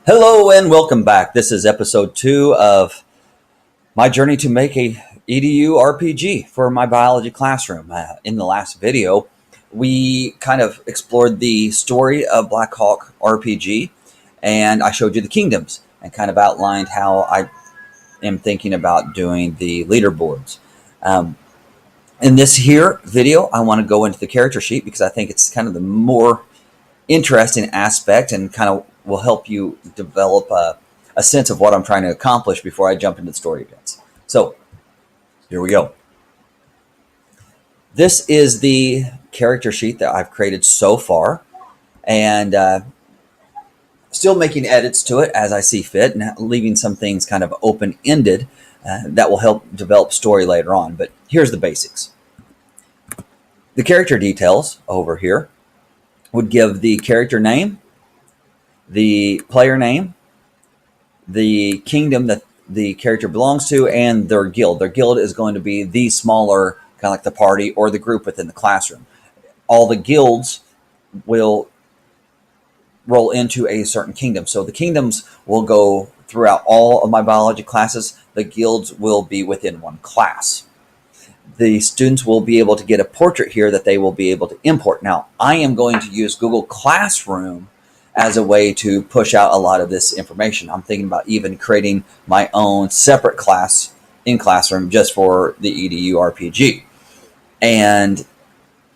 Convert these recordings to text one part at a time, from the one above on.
Hello and welcome back. This is episode 2 of my journey to make a EDU RPG for my biology classroom. In the last video, we kind of explored the story of Blackhawk RPG, and I showed you the kingdoms and kind of outlined how I am thinking about doing the leaderboards. In this here video, I want to go into the character sheet because I think it's kind of the more interesting aspect and kind of will help you develop a sense of what I'm trying to accomplish before I jump into the story events. So here we go. This is the character sheet that I've created so far, and still making edits to it as I see fit and leaving some things kind of open-ended that will help develop story later on. But here's the basics. The character details over here would give the character name, the player name, the kingdom that the character belongs to, and their guild. Their guild is going to be the smaller, kind of like the party or the group within the classroom. All the guilds will roll into a certain kingdom. So the kingdoms will go throughout all of my biology classes. The guilds will be within one class. The students will be able to get a portrait here that they will be able to import. Now, I am going to use Google Classroom as a way to push out a lot of this information. I'm thinking about even creating my own separate class in Classroom just for the EDU RPG. And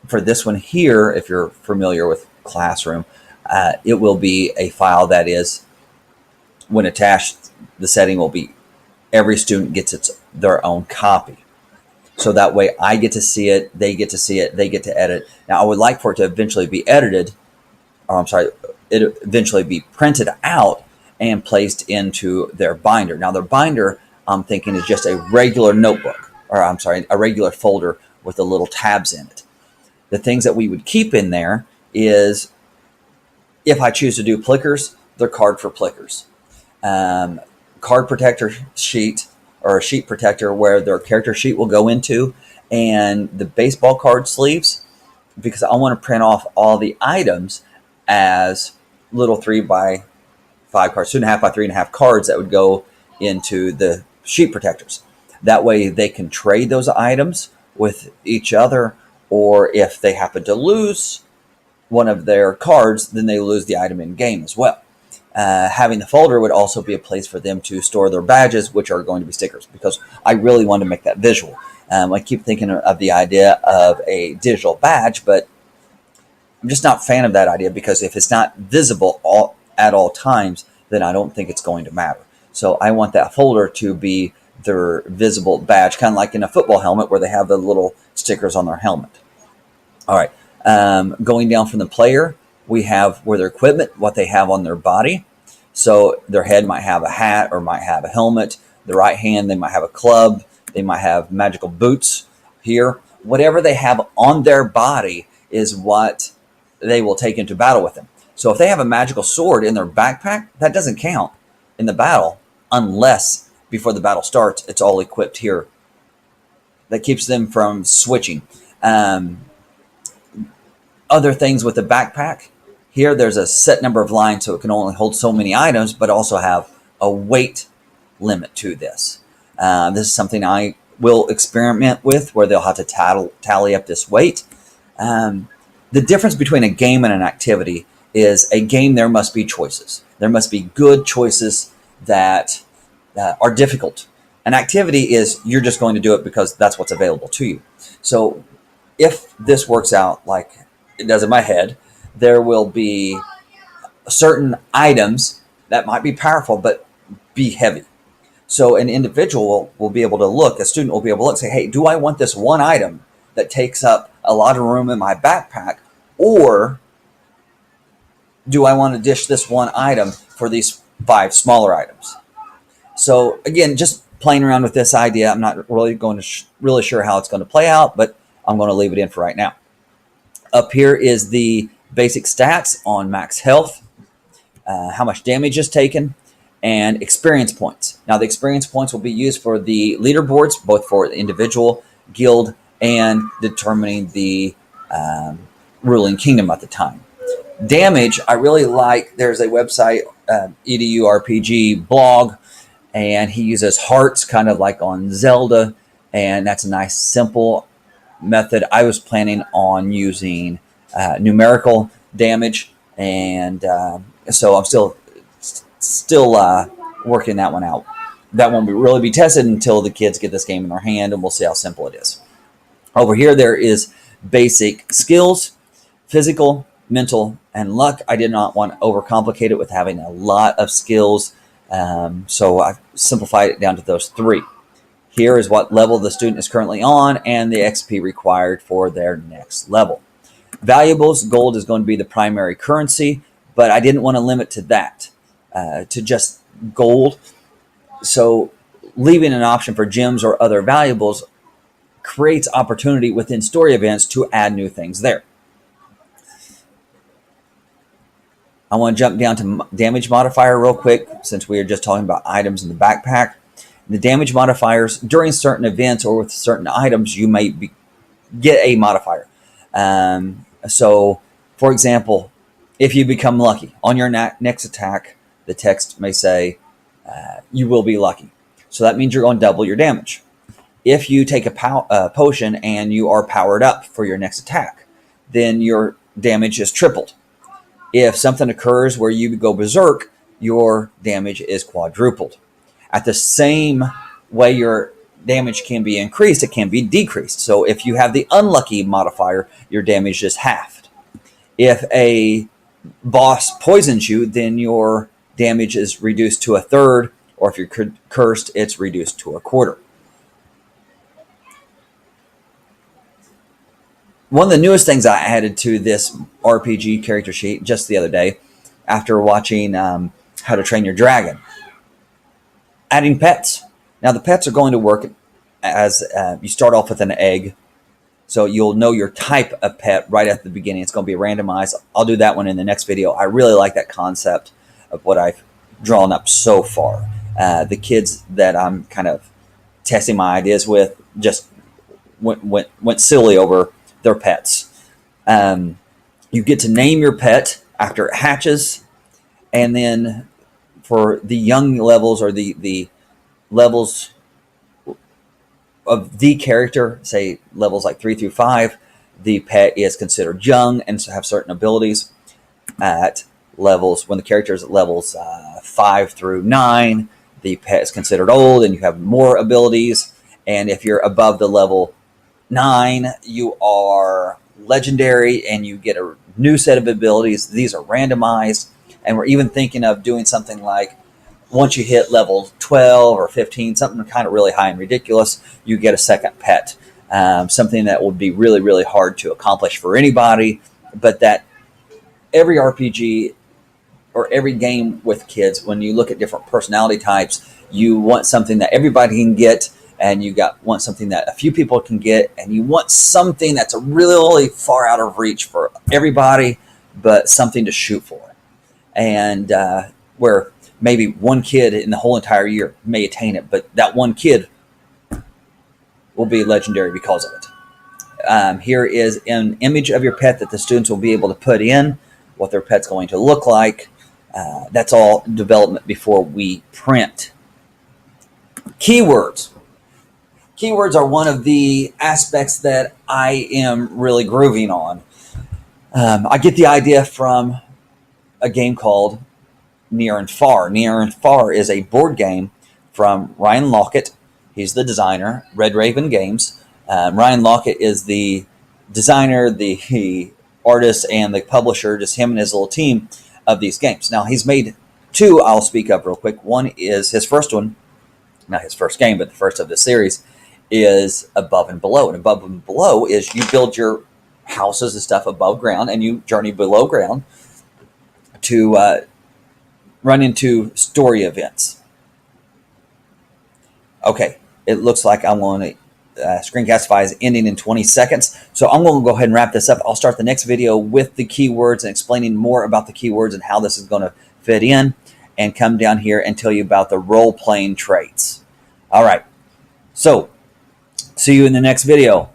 for this one here, if you're familiar with Classroom, it will be a file that is, when attached, the setting will be every student gets their own copy. So that way I get to see it, they get to see it, they get to edit. Now I would like for it to eventually be edited, or it eventually be printed out and placed into their binder. Now their binder, I'm thinking, is just a regular notebook, or a regular folder with the little tabs in it. The things that we would keep in there is, if I choose to do plickers, they're card for plickers. Card protector sheet, or a sheet protector where their character sheet will go into, and the baseball card sleeves, because I want to print off all the items as little 3x5 cards, 2.5 by 3.5 cards that would go into the sheet protectors. That way they can trade those items with each other, or if they happen to lose one of their cards, then they lose the item in game as well. Having the folder would also be a place for them to store their badges, which are going to be stickers, because I really want to make that visual. I keep thinking of the idea of a digital badge, but I'm just not a fan of that idea, because if it's not visible at all times, then I don't think it's going to matter. So I want that folder to be their visible badge, kind of like in a football helmet where they have the little stickers on their helmet. All right, going down from the player, we have where their equipment, what they have on their body. So their head might have a hat or might have a helmet. The right hand, they might have a club. They might have magical boots here. Whatever they have on their body is what they will take into battle with them. So if they have a magical sword in their backpack, that doesn't count in the battle unless before the battle starts, it's all equipped here. That keeps them from switching. Other things with the backpack, here there's a set number of lines, so it can only hold so many items, but also have a weight limit to this. This is something I will experiment with, where they'll have to tally up this weight. The difference between a game and an activity is, a game, there must be choices. There must be good choices that are difficult. An activity is, you're just going to do it because that's what's available to you. So if this works out like it does in my head, there will be certain items that might be powerful but be heavy. So an individual will be able to look, a student will be able to look, say, hey, do I want this one item that takes up a lot of room in my backpack, or do I want to dish this one item for these 5 smaller items? So again, just playing around with this idea. I'm not really really sure how it's going to play out, but I'm going to leave it in for right now. Up here is the basic stats on max health, how much damage is taken, and experience points. Now the experience points will be used for the leaderboards, both for the individual, guild, and determining the ruling kingdom at the time. Damage, I really like. There's a website, EDURPG blog, and he uses hearts kind of like on Zelda, and that's a nice simple method. I was planning on using numerical damage, and so I'm still working that one out. That won't really be tested until the kids get this game in their hand, and we'll see how simple it is. Over here, there is basic skills, physical, mental, and luck. I did not want to overcomplicate it with having a lot of skills, so I simplified it down to those three. Here is what level the student is currently on and the XP required for their next level. Valuables, gold is going to be the primary currency, but I didn't want to limit to that, to just gold. So leaving an option for gems or other valuables creates opportunity within story events to add new things there. I want to jump down to damage modifier real quick, since we are just talking about items in the backpack. The damage modifiers, during certain events or with certain items, you may get a modifier. So, for example, if you become lucky on your next attack, the text may say, you will be lucky. So that means you're going to double your damage. If you take a potion and you are powered up for your next attack, then your damage is tripled. If something occurs where you go berserk, your damage is quadrupled. At the same way your damage can be increased, it can be decreased. So if you have the unlucky modifier, your damage is halved. If a boss poisons you, then your damage is reduced to a third, or if you're cursed, it's reduced to a quarter. One of the newest things I added to this RPG character sheet just the other day, after watching How to Train Your Dragon, adding pets. Now the pets are going to work as you start off with an egg, so you'll know your type of pet right at the beginning. It's going to be randomized. I'll do that one in the next video. I really like that concept of what I've drawn up so far. The kids that I'm kind of testing my ideas with just went silly over their pets. You get to name your pet after it hatches, and then for the young levels, or the levels of the character, say levels like 3 through 5, the pet is considered young and have certain abilities. At levels, when the character is at levels 5 through 9, the pet is considered old and you have more abilities. And if you're above the level 9, you are legendary and you get a new set of abilities. These are randomized, and we're even thinking of doing something like, once you hit level 12 or 15, something kind of really high and ridiculous, you get a second pet. Something that would be really, really hard to accomplish for anybody, but that every RPG or every game with kids, when you look at different personality types, you want something that everybody can get, and you want something that a few people can get, and you want something that's really far out of reach for everybody, but something to shoot for. And where maybe one kid in the whole entire year may attain it, but that one kid will be legendary because of it. Here is an image of your pet that the students will be able to put in, what their pet's going to look like. That's all development before we print. Keywords. Keywords are one of the aspects that I am really grooving on. I get the idea from a game called Near and Far. Near and Far is a board game from Ryan Lockett. He's the designer, Red Raven Games. Ryan Lockett is the designer, the artist, and the publisher, just him and his little team of these games. Now, he's made two I'll speak of real quick. One is his first one, not his first game, but the first of the series, is Above and Below. And Above and Below is you build your houses and stuff above ground, and you journey below ground to run into story events. Okay, it looks like I'm on a ScreenCastify is ending in 20 seconds. So I'm going to go ahead and wrap this up. I'll start the next video with the keywords and explaining more about the keywords and how this is going to fit in, and come down here and tell you about the role-playing traits. All right, so see you in the next video.